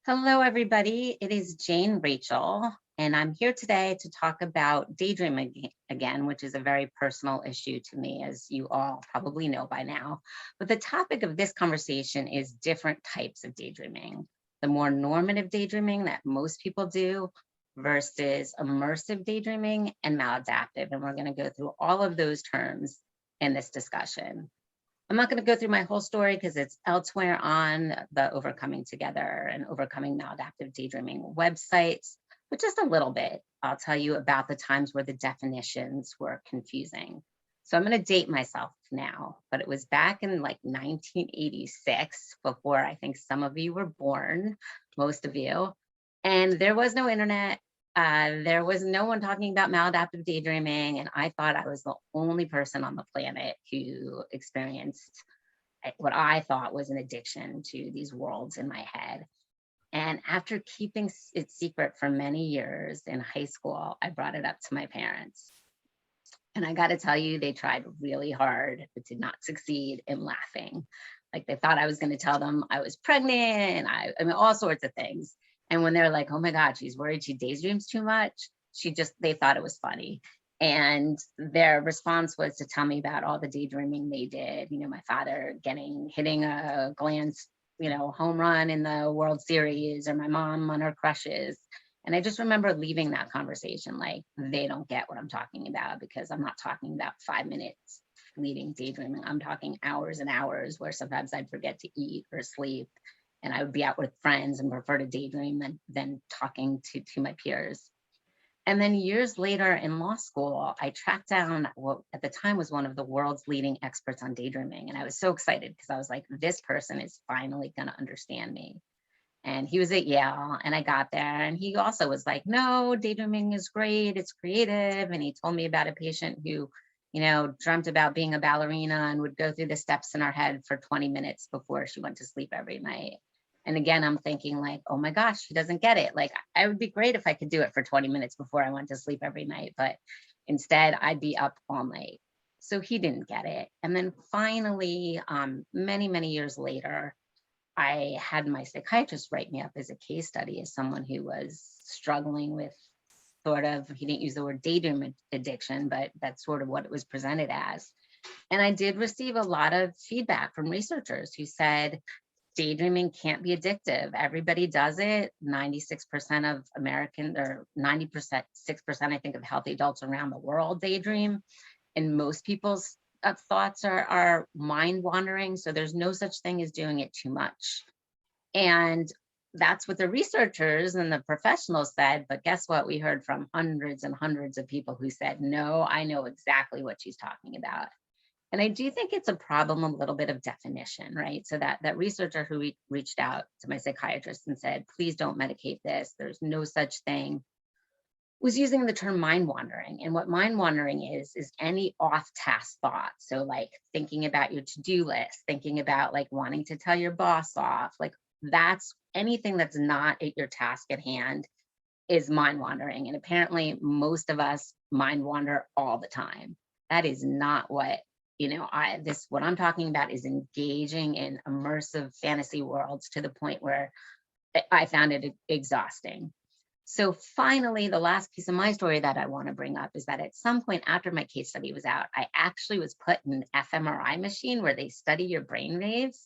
Hello, everybody. It is Jane Rachel, and I'm here today to talk about daydreaming again, which is a very personal issue to me, as you all probably know by now. But the topic of this conversation is different types of daydreaming. The more normative daydreaming that most people do versus immersive daydreaming and maladaptive. And we're going to go through all of those terms in this discussion. I'm not going to go through my whole story because it's elsewhere on the Overcoming Together and Overcoming Maladaptive Daydreaming websites, but just a little bit. I'll tell you about the times where the definitions were confusing. So I'm going to date myself now, but it was back in like 1986, before I think some of you were born, most of you. And there was no internet. There was no one talking about maladaptive daydreaming, and I thought I was the only person on the planet who experienced what I thought was an addiction to these worlds in my head. And after keeping it secret for many years in high school, I brought it up to my parents. And I got to tell you, they tried really hard, but did not succeed in laughing. Like they thought I was going to tell them I was pregnant, and I mean, all sorts of things. And when they're like, oh my God, she's worried she daydreams too much, they thought it was funny. And their response was to tell me about all the daydreaming they did. You know, my father hitting a home run in the World Series, or my mom on her crushes. And I just remember leaving that conversation like, they don't get what I'm talking about, because I'm not talking about 5 minutes fleeting daydreaming. I'm talking hours and hours where sometimes I'd forget to eat or sleep, and I would be out with friends and prefer to daydream than talking to my peers. And then years later in law school, I tracked down what at the time was one of the world's leading experts on daydreaming. And I was so excited because I was like, this person is finally going to understand me. And he was at Yale, and I got there, and he also was like, no, daydreaming is great, it's creative. And he told me about a patient who, dreamt about being a ballerina and would go through the steps in her head for 20 minutes before she went to sleep every night. And again, I'm thinking like, oh my gosh, he doesn't get it. Like, I would be great if I could do it for 20 minutes before I went to sleep every night, but instead I'd be up all night. So he didn't get it. And then finally, many, many years later, I had my psychiatrist write me up as a case study as someone who was struggling with he didn't use the word daydream addiction, but that's sort of what it was presented as. And I did receive a lot of feedback from researchers who said, daydreaming can't be addictive. Everybody does it. 96% of Americans, or 90%, 6%, I think, of healthy adults around the world daydream. And most people's thoughts are mind wandering. So there's no such thing as doing it too much. And that's what the researchers and the professionals said. But guess what? We heard from hundreds and hundreds of people who said, no, I know exactly what she's talking about. And I do think it's a problem, a little bit of definition, right? So that researcher who reached out to my psychiatrist and said, please don't medicate this, there's no such thing, was using the term mind wandering. And what mind wandering is any off task thought. So like thinking about your to-do list, thinking about like wanting to tell your boss off, like that's anything that's not at your task at hand is mind wandering. And apparently most of us mind wander all the time. That is not what, what I'm talking about is engaging in immersive fantasy worlds to the point where I found it exhausting. So finally, the last piece of my story that I want to bring up is that at some point after my case study was out, I actually was put in an fMRI machine where they study your brain waves,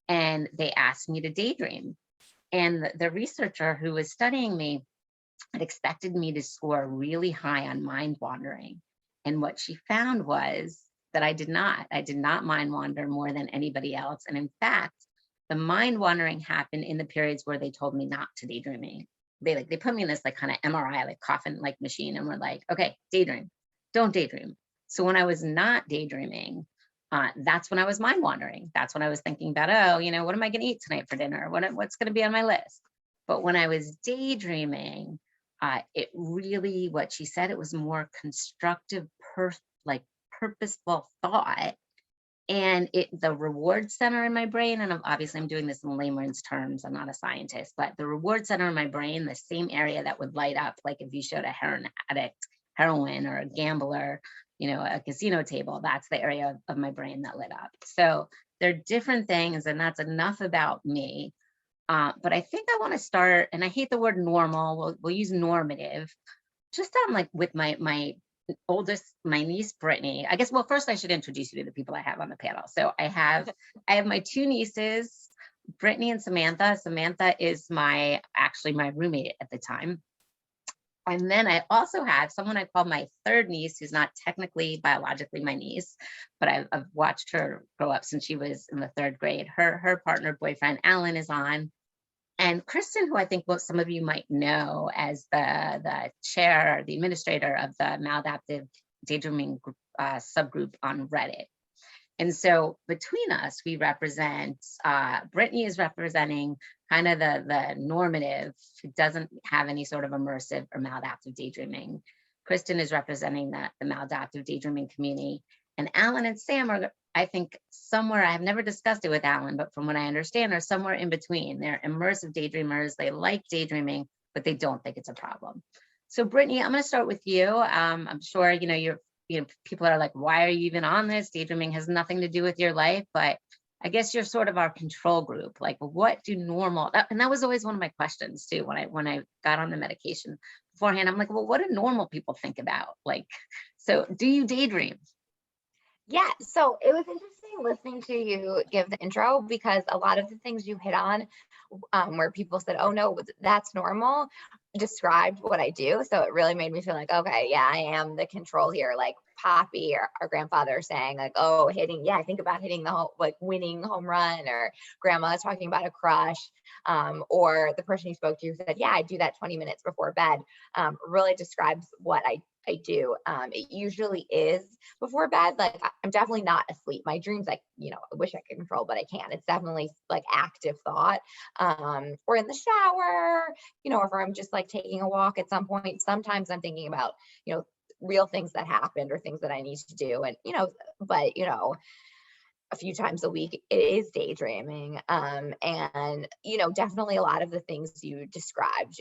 and they asked me to daydream. And the researcher who was studying me had expected me to score really high on mind wandering. And what she found was that I did not. I did not mind wander more than anybody else. And in fact, the mind wandering happened in the periods where they told me not to daydreaming. They put me in this like kind of MRI, like coffin like machine, and were like, okay, daydream, don't daydream. So when I was not daydreaming, that's when I was mind wandering. That's when I was thinking about, oh, what am I going to eat tonight for dinner? What's going to be on my list? But when I was daydreaming, it really, what she said, it was more constructive, purposeful thought. And the reward center in my brain, and obviously I'm doing this in layman's terms, I'm not a scientist, but the reward center in my brain, the same area that would light up, like if you showed a heroin addict heroin, or a gambler, a casino table, that's the area of my brain that lit up. So they're different things, and that's enough about me. But I think I want to start, and I hate the word normal. We'll use normative, just on like with my oldest, my niece Brittany. I guess, well, first I should introduce you to the people I have on the panel. So I have my two nieces, Brittany and Samantha. Samantha is actually my roommate at the time. And then I also have someone I call my third niece, who's not technically biologically my niece, but I've watched her grow up since she was in the third grade. Her partner boyfriend Alan is on, and Kristen, who I think some of you might know as the chair, the administrator of the maladaptive daydreaming subgroup on Reddit. And so between us, we represent, Brittany is representing kind of the normative, who doesn't have any sort of immersive or maladaptive daydreaming. Kristen is representing the maladaptive daydreaming community. And Alan and Sam are, I think, somewhere, I've never discussed it with Alan, but from what I understand, are somewhere in between. They're immersive daydreamers. They like daydreaming, but they don't think it's a problem. So Brittany, I'm going to start with you. I'm sure, people are like, why are you even on this? Daydreaming has nothing to do with your life, but I guess you're sort of our control group. Like, what do normal, and that was always one of my questions too, when I got on the medication beforehand. I'm like, well, what do normal people think about? Like, so do you daydream? Yeah, so it was interesting listening to you give the intro because a lot of the things you hit on, where people said, "Oh no, that's normal," described what I do. So it really made me feel like, okay, yeah, I am the control here. Like Poppy or our grandfather saying, like, "Oh, I think about hitting the like winning home run," or Grandma talking about a crush, or the person you spoke to who said, "Yeah, I do that 20 minutes before bed." Really describes what I do. It usually is before bed. Like I'm definitely not asleep. My dreams, like, I wish I could control, but I can't. It's definitely like active thought. Or in the shower, or if I'm just like taking a walk at some point, sometimes I'm thinking about, real things that happened or things that I need to do. And, but, a few times a week it is daydreaming, and definitely a lot of the things you described,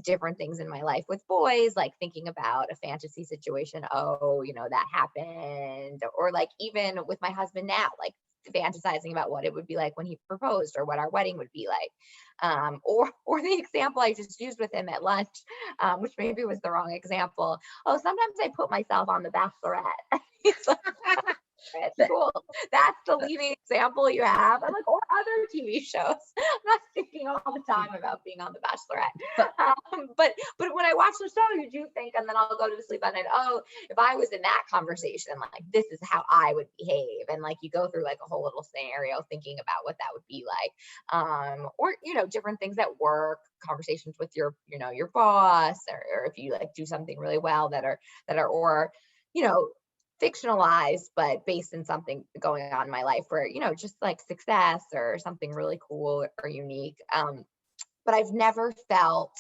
different things in my life with boys, like thinking about a fantasy situation, oh, that happened, or like even with my husband now, like fantasizing about what it would be like when he proposed or what our wedding would be like, or the example I just used with him at lunch, which maybe was the wrong example. Oh, sometimes I put myself on The Bachelorette. He's like, it's cool. That's the leading example you have. I'm like, or other TV shows. I'm not thinking all the time about being on The Bachelorette. But when I watch the show, you do think, and then I'll go to sleep at night, oh, if I was in that conversation, like this is how I would behave. And like you go through like a whole little scenario thinking about what that would be like. Or different things at work, conversations with your boss, or if you like do something really well that are or fictionalized, but based in something going on in my life where, just like success or something really cool or unique. But I've never felt,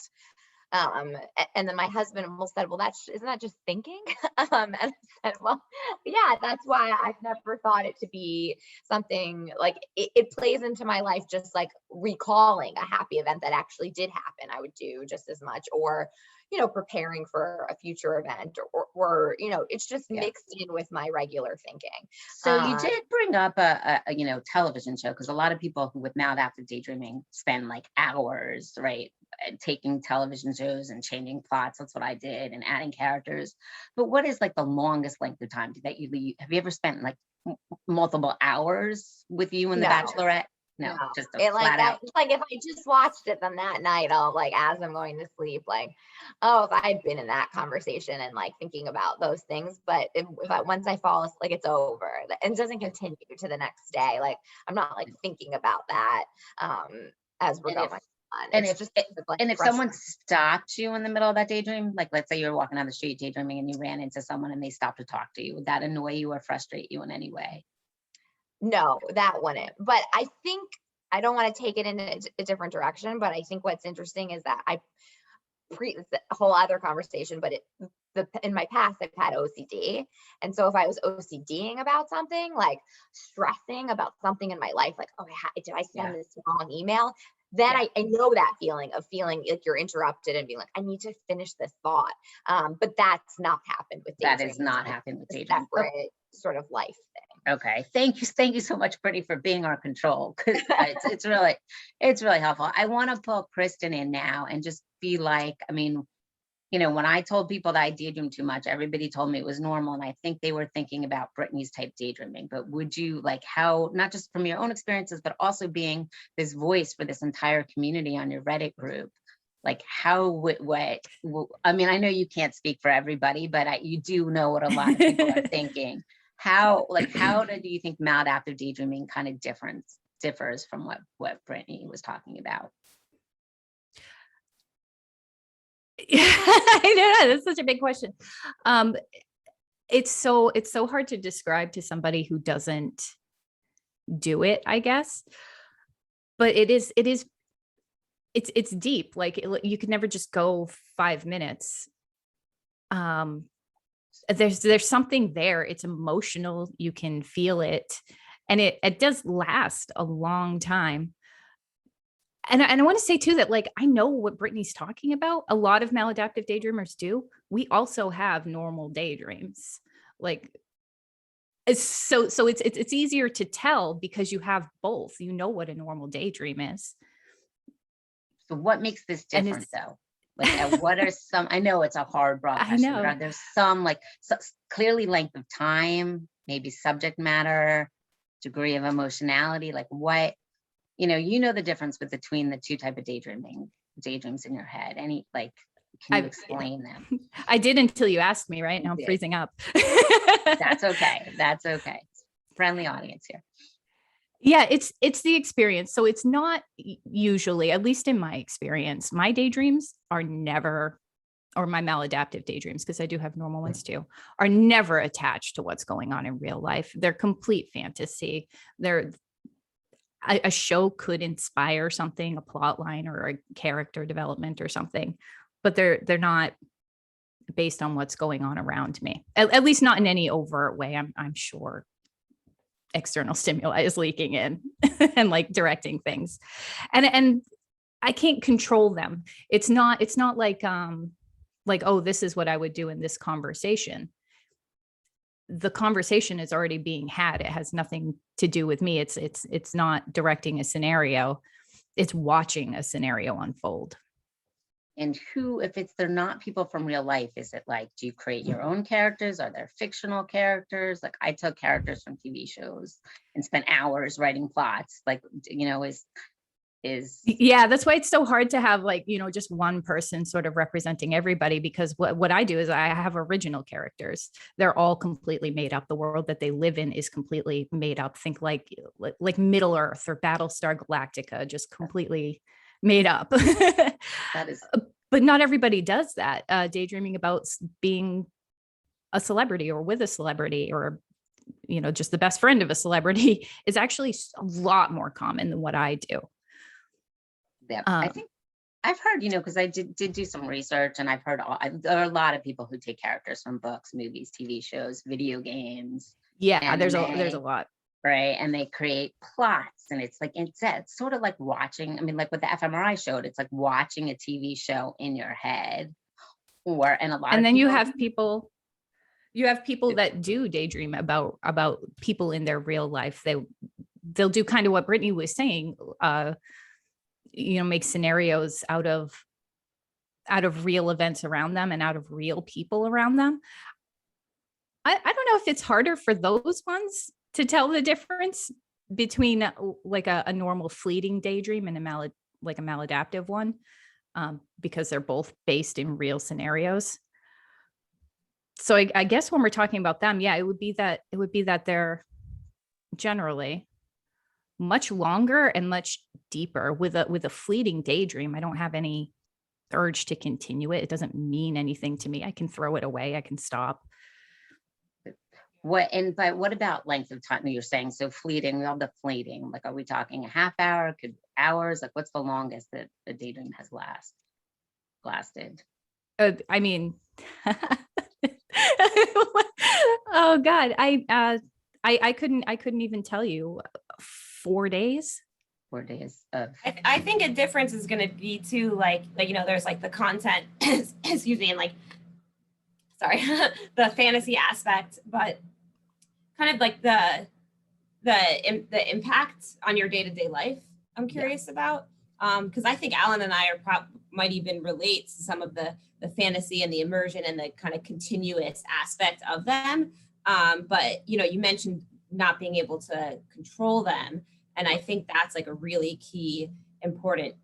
and then my husband almost said, well, isn't that just thinking? And I said, well, yeah, that's why I've never thought it to be something like it plays into my life, just like recalling a happy event that actually did happen. I would do just as much, or preparing for a future event, or it's just Yeah. mixed in with my regular thinking. So you did bring up a television show, because a lot of people who with maladaptive daydreaming spend like hours, right, taking television shows and changing plots. That's what I did, and adding characters. But what is like the longest length of time that you leave? Have you ever spent like multiple hours with you and The No. Bachelorette? No, No, just a it like flat that. out. It's like if I just watched it, then that night I'll like as I'm going to sleep, like, oh, if I had been in that conversation and like thinking about those things, but once I fall asleep, like it's over, and it doesn't continue to the next day. Like I'm not like thinking about that as we're And if going on. and It's if just it, like and if fresh. someone stopped you in the middle of that daydream, like let's say you were walking down the street daydreaming and you ran into someone and they stopped to talk to you, would that annoy you or frustrate you in any way? No, that wouldn't. But I think I don't want to take it in a different direction. But I think what's interesting is that it's a whole other conversation, but in my past I've had OCD, and so if I was OCDing about something, like stressing about something in my life, like, oh, did I Yeah. send this wrong email? Then Yeah. I know that feeling of feeling like you're interrupted and being like, I need to finish this thought. But that's not happened with That has daydreaming. not It's happened with a daydream. separate sort of life thing. Okay, thank you so much, Brittany, for being our control, because it's really helpful. I want to pull Kristen in now and just be like, I mean, when I told people that I daydream too much, everybody told me it was normal, and I think they were thinking about Brittany's type daydreaming. But would you like how, not just from your own experiences, but also being this voice for this entire community on your Reddit group, like how I mean, I know you can't speak for everybody, but you do know what a lot of people are thinking. How do you think maladaptive daydreaming kind of differs from what Brittany was talking about? Yeah, I know that's such a big question. It's so hard to describe to somebody who doesn't do it, I guess. But it's deep. Like you could never just go 5 minutes. There's something there. It's emotional. You can feel it, and it does last a long time. And I want to say too that like I know what Brittany's talking about. A lot of maladaptive daydreamers do. We also have normal daydreams. Like it's easier to tell because you have both. You know what a normal daydream is. So what makes this different though? Like what are some, I know it's a hard broad question, but are there some like clearly length of time, maybe subject matter, degree of emotionality, like what, the difference between the two type of daydreams in your head. Can you explain them? I did until you asked me, right? Now I'm freezing up. That's okay. That's okay. Friendly audience here. Yeah, it's the experience. So it's not usually, at least in my experience, my daydreams are never, or my maladaptive daydreams, because I do have normal ones too, are never attached to what's going on in real life. They're complete fantasy. A show could inspire something, a plot line or a character development or something, but they're not based on what's going on around me, at least not in any overt way. I'm sure external stimuli is leaking in and like directing things, and I can't control them. It's not like oh, this is what I would do in this conversation. The conversation is already being had. It has nothing to do with me. It's not directing a scenario. It's watching a scenario unfold. And if they're not people from real life, is it like, do you create your own characters? Are there fictional characters? Like I took characters from TV shows and spent hours writing plots, like, yeah, that's why it's so hard to have like, just one person sort of representing everybody, because what I do is I have original characters. They're all completely made up. The world that they live in is completely made up. Think like Middle Earth or Battlestar Galactica, just completely made up. That is, but not everybody does that. Daydreaming about being a celebrity or with a celebrity or just the best friend of a celebrity is actually a lot more common than what I do. Yeah, I think I've heard, because I did do some research, and I've heard there are a lot of people who take characters from books, movies, TV shows, video games. Yeah, there's a lot. Right. And they create plots, and it's sort of like watching, I mean, like what the fMRI showed, it's like watching a TV show in your head. And then you have people that do daydream about people in their real life. They'll do kind of what Brittany was saying, make scenarios out of real events around them and out of real people around them. I don't know if it's harder for those ones to tell the difference between like a normal fleeting daydream and a maladaptive one, because they're both based in real scenarios. So I guess when we're talking about them, yeah, it would be that they're generally much longer and much deeper. With a fleeting daydream, I don't have any urge to continue it. It doesn't mean anything to me. I can throw it away. I can stop. But what about length of time? You're saying so fleeting, we have the fleeting, like, are we talking a half hour, could hours? Like what's the longest that the daydream has lasted? I mean, oh God, I couldn't even tell you. 4 days. 4 days of. I think a difference is going to be too, like there's like the content, excuse me, and like, sorry, the fantasy aspect, but kind of like the impact on your day-to-day life, I'm curious about. Because I think Alan and I might even relate to some of the fantasy and the immersion and the kind of continuous aspect of them. But you mentioned not being able to control them, and I think that's like a really key important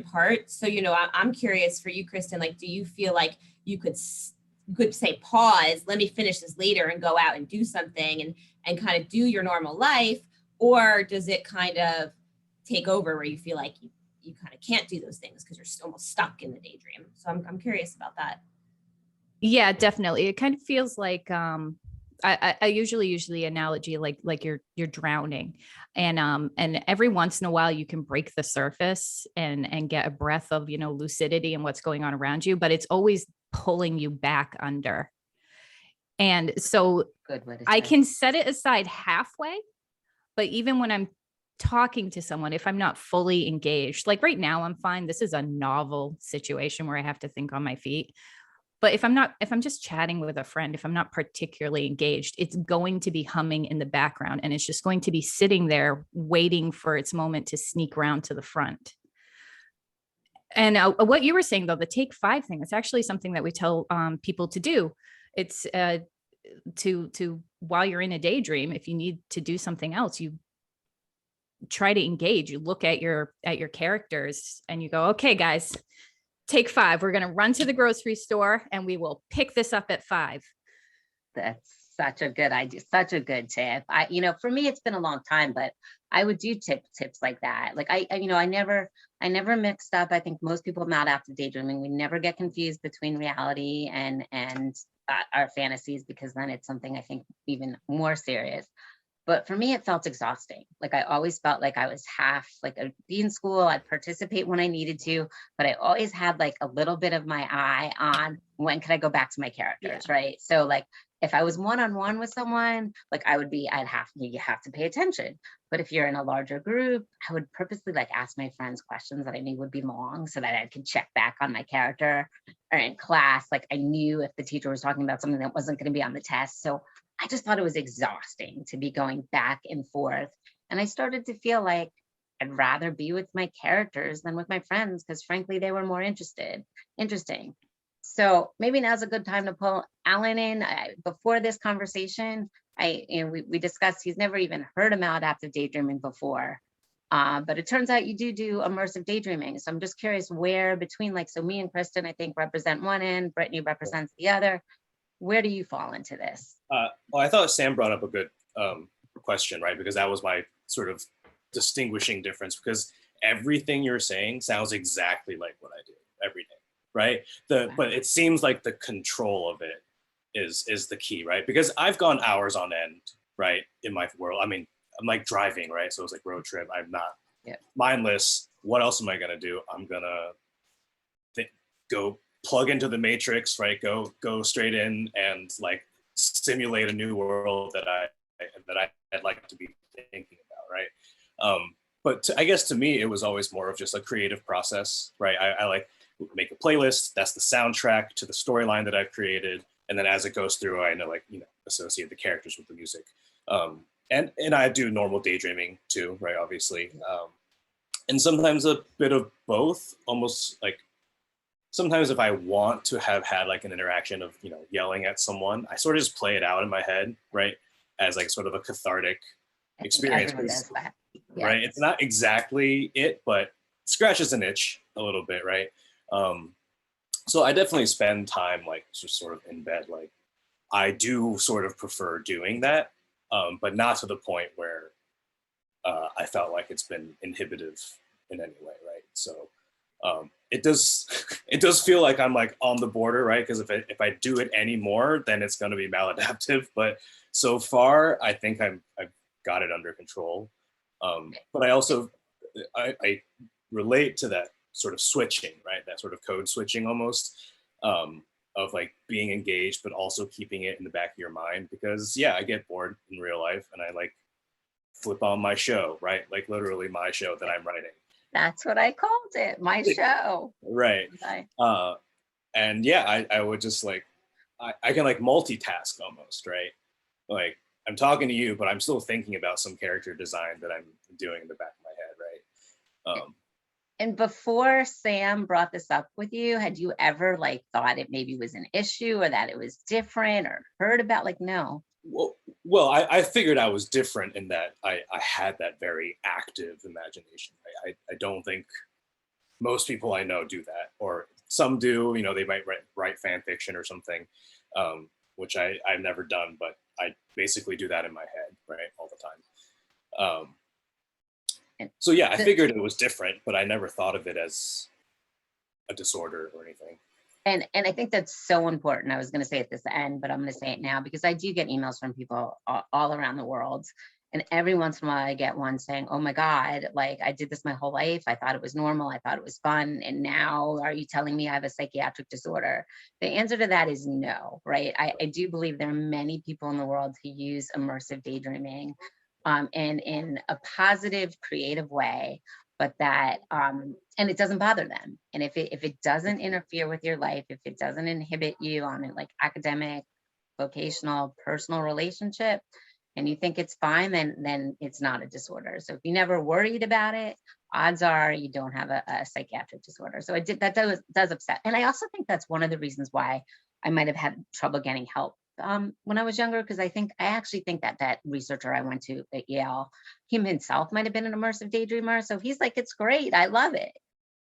part. So I'm curious for you, Kristen. Like, do you feel like you could say pause, let me finish this later, and go out and do something and kind of do your normal life, or does it kind of take over where you feel like you kind of can't do those things because you're almost stuck in the daydream? So I'm curious about that. Yeah, definitely. It kind of feels like I usually use the analogy like you're drowning, and every once in a while you can break the surface and get a breath of lucidity and what's going on around you, but it's always pulling you back under. And so I can set it aside halfway, but even when I'm talking to someone, if I'm not fully engaged, like right now, I'm fine. This is a novel situation where I have to think on my feet. But if I'm just chatting with a friend, if I'm not particularly engaged, it's going to be humming in the background, and it's just going to be sitting there waiting for its moment to sneak around to the front. And what you were saying, though, the take 5 thing, it's actually something that we tell people to do. It's to while you're in a daydream, if you need to do something else, you try to engage. You look at your characters and you go, okay, guys, take 5. We're going to run to the grocery store and we will pick this up at 5. That's such a good idea. Such a good tip. For me, it's been a long time, but I would do tips like that. Like I never mixed up. I think most people not after daydreaming, we never get confused between reality and our fantasies, because then it's something I think even more serious. But for me, it felt exhausting. Like I always felt like I was half, like I'd be in school, I'd participate when I needed to, but I always had like a little bit of my eye on when can I go back to my characters, right? So like if I was one-on-one with someone, like you have to pay attention. But if you're in a larger group, I would purposely like ask my friends questions that I knew would be long so that I could check back on my character. Or in class, like I knew if the teacher was talking about something that wasn't going to be on the test. So I just thought it was exhausting to be going back and forth. And I started to feel like I'd rather be with my characters than with my friends, because frankly, they were more interesting. So maybe now's a good time to pull Alan in. Before this conversation, we discussed he's never even heard of maladaptive daydreaming before. But it turns out you do immersive daydreaming. So I'm just curious where between so me and Kristen, I think, represent one end, Brittany represents the other. Where do you fall into this? Well, I thought Sam brought up a good question, right? Because that was my sort of distinguishing difference, because everything you're saying sounds exactly like what I do every day, right? But it seems like the control of it is the key, right? Because I've gone hours on end, right, in my world. I mean, I'm like driving, right? So it's like road trip. I'm not mindless. What else am I gonna do? I'm gonna go plug into the matrix, right? Go straight in and like simulate a new world that I'd like to be thinking about, right? But I guess to me, it was always more of just a creative process, right? I like make a playlist. That's the soundtrack to the storyline that I've created, and then as it goes through, I know associate the characters with the music. And I do normal daydreaming too, right? Obviously, and sometimes a bit of both. Almost like sometimes if I want to have had like an interaction of yelling at someone, I sort of just play it out in my head, right? As like sort of a cathartic experience, right? It's not exactly it, but scratches an itch a little bit, right? So I definitely spend time like just sort of in bed. Like I do sort of prefer doing that, but not to the point where I felt like it's been inhibitive in any way, right? So it does feel like I'm like on the border, right? Because if I do it anymore, then it's going to be maladaptive. But so far, I think I've got it under control. But I also I relate to that sort of switching, right? That sort of code switching almost, of like being engaged, but also keeping it in the back of your mind, because I get bored in real life and I like flip on my show, right? Like literally my show that I'm writing. That's what I called it, my show. Right. And I would just like, I can like multitask almost, right? Like I'm talking to you, but I'm still thinking about some character design that I'm doing in the back of my head, right? And before Sam brought this up with you, had you ever like thought it maybe was an issue or that it was different or heard about? Like, no. Well, I figured I was different in that I had that very active imagination. I don't think most people I know do that, or some do. You know, they might write fan fiction or something, which I've never done, but I basically do that in my head, right, all the time. So yeah, I figured it was different, but I never thought of it as a disorder or anything. And I think that's so important. I was going to say it at this end, but I'm going to say it now because I do get emails from people all around the world. And every once in a while I get one saying, oh my God, like I did this my whole life. I thought it was normal. I thought it was fun. And now are you telling me I have a psychiatric disorder? The answer to that is no, right? I do believe there are many people in the world who use immersive daydreaming and in a positive, creative way, but that, and it doesn't bother them. And if it doesn't interfere with your life, if it doesn't inhibit you on it, like academic, vocational, personal relationship, and you think it's fine, then it's not a disorder. So if you never worried about it, odds are you don't have a psychiatric disorder. So that does upset. And I also think that's one of the reasons why I might have had trouble getting help when I was younger, because I actually think that researcher I went to at Yale, him himself might have been an immersive daydreamer. So he's like, it's great, I love it.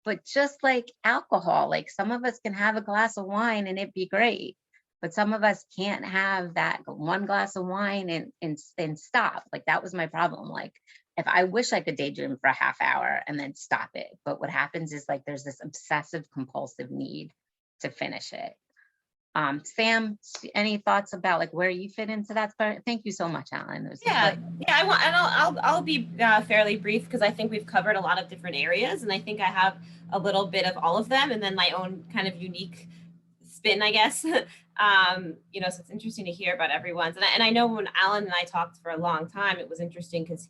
But just like alcohol, like some of us can have a glass of wine and it'd be great, but some of us can't have that one glass of wine and stop. Like that was my problem. Like if I wish I could daydream for a half hour and then stop it, but what happens is like there's this obsessive compulsive need to finish it. Sam, any thoughts about like where you fit into that? Thank you so much, Alan. Yeah, I want, and I'll be fairly brief because I think we've covered a lot of different areas, and I think I have a little bit of all of them, and then my own kind of unique spin, I guess. So it's interesting to hear about everyone's, and I know when Alan and I talked for a long time, it was interesting because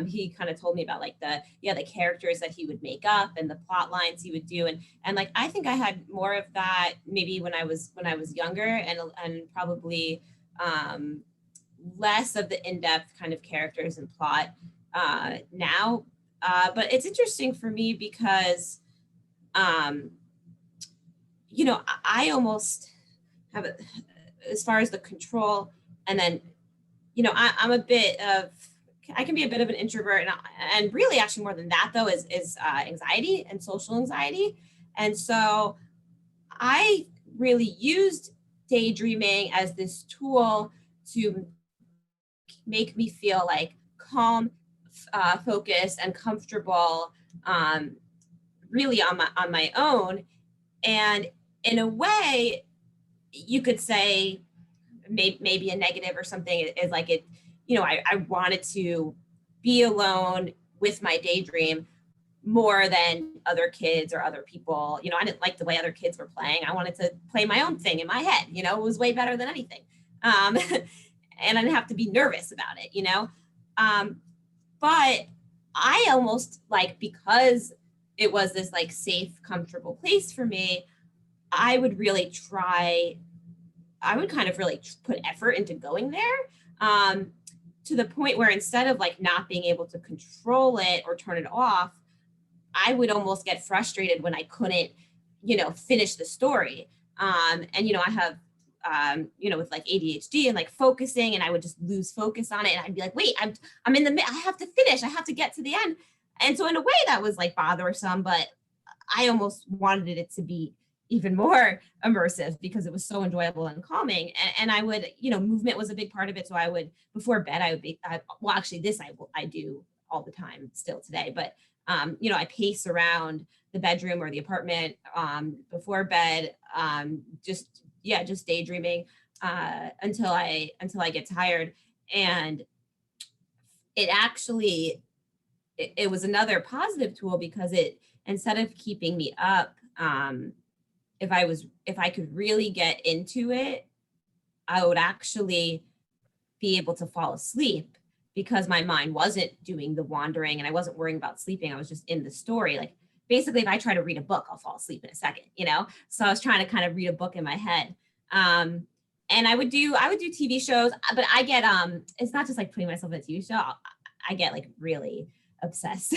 he kind of told me about like the characters that he would make up and the plot lines he would do, and like I think I had more of that maybe when I was younger, and probably less of the in-depth kind of characters and plot now. But it's interesting for me because I almost have it as far as the control, and then I can be a bit of an introvert, and really actually more than that though is anxiety and social anxiety. And so I really used daydreaming as this tool to make me feel like calm, focused, and comfortable, really on my own. And in a way, you could say maybe a negative or something is like it. I wanted to be alone with my daydream more than other kids or other people. I didn't like the way other kids were playing. I wanted to play my own thing in my head. It was way better than anything. And I didn't have to be nervous about it, but I almost like, because it was this like safe, comfortable place for me, I would kind of really put effort into going there, to the point where instead of like not being able to control it or turn it off, I would almost get frustrated when I couldn't, finish the story. And, I have, with like ADHD and like focusing, and I would just lose focus on it. And I'd be like, wait, I'm in the, I have to finish, I have to get to the end. And so in a way that was like bothersome, but I almost wanted it to be even more immersive because it was so enjoyable and calming. And I would, movement was a big part of it. So I would, before bed, I do all the time still today, but, I pace around the bedroom or the apartment before bed, just daydreaming until I get tired. And it actually, it was another positive tool because it, instead of keeping me up, if I could really get into it, I would actually be able to fall asleep because my mind wasn't doing the wandering and I wasn't worrying about sleeping. I was just in the story. Like basically, if I try to read a book, I'll fall asleep in a second, So I was trying to kind of read a book in my head. I would do TV shows, but I get it's not just like putting myself in a TV show. I get like really obsessed,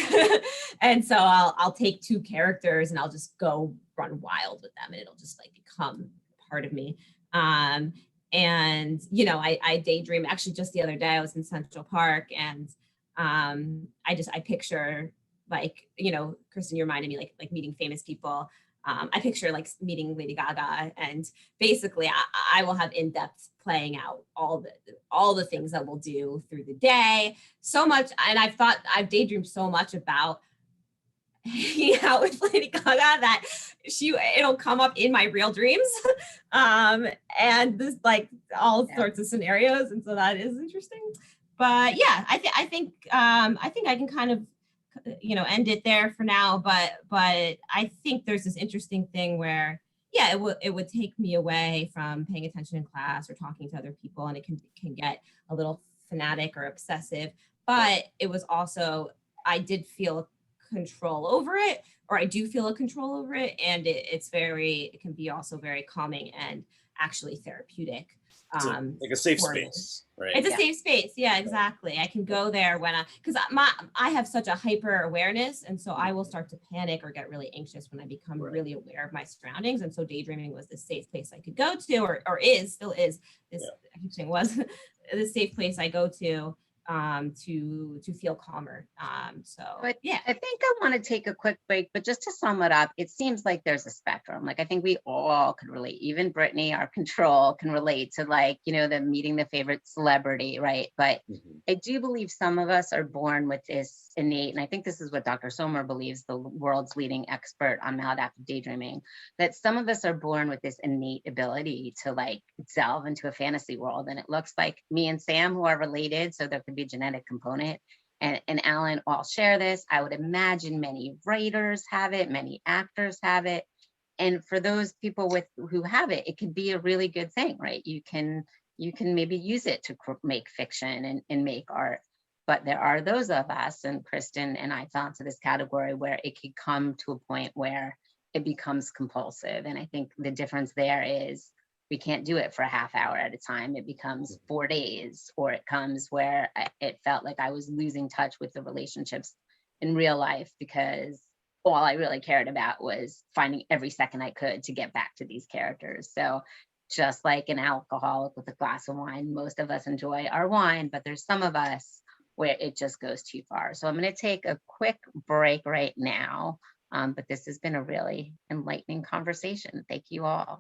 and so I'll take two characters and I'll just go run wild with them, and it'll just like become part of me. And you know, I daydream. Actually, just the other day I was in Central Park, and I picture, like, you know, Kristen, you reminded me like meeting famous people. I picture like meeting Lady Gaga, and basically I will have in-depth playing out all the things that we'll do through the day. So much, and I've daydreamed so much about hanging out with Lady Gaga that it'll come up in my real dreams, and this like all sorts of scenarios, and so that is interesting. But yeah, I think I can kind of, you know, end it there for now, but I think there's this interesting thing where, yeah, it would take me away from paying attention in class or talking to other people, and it can get a little fanatic or obsessive, but it was also, I did feel control over it, or I do feel a control over it, and it can be also very calming and actually therapeutic. Like a safe space, right? It's a safe space. Yeah, exactly. I can go there when because I have such a hyper awareness, and so I will start to panic or get really anxious when I become really aware of my surroundings. And so daydreaming was this safe place I could go to, or still is this. I keep saying was this safe place I go to feel calmer. But yeah, I think I want to take a quick break, but just to sum it up, it seems like there's a spectrum. Like, I think we all could relate. Even Brittany, our control, can relate to, like, you know, the meeting the favorite celebrity, right? But I do believe some of us are born with this innate, and I think this is what Dr. Sommer believes, the world's leading expert on maladaptive daydreaming, that some of us are born with this innate ability to like delve into a fantasy world. And it looks like me and Sam, who are related, so there could be a genetic component, and Alan all share this. I would imagine many writers have it, many actors have it. And for those people who have it, it could be a really good thing, right? You can maybe use it to make fiction and make art. But there are those of us, and Kristen and I fell into this category, where it could come to a point where it becomes compulsive. And I think the difference there is we can't do it for a half hour at a time. It becomes 4 days, or it comes where it felt like I was losing touch with the relationships in real life, because all I really cared about was finding every second I could to get back to these characters. So just like an alcoholic with a glass of wine, most of us enjoy our wine, but there's some of us where it just goes too far. So I'm going to take a quick break right now. But this has been a really enlightening conversation. Thank you all.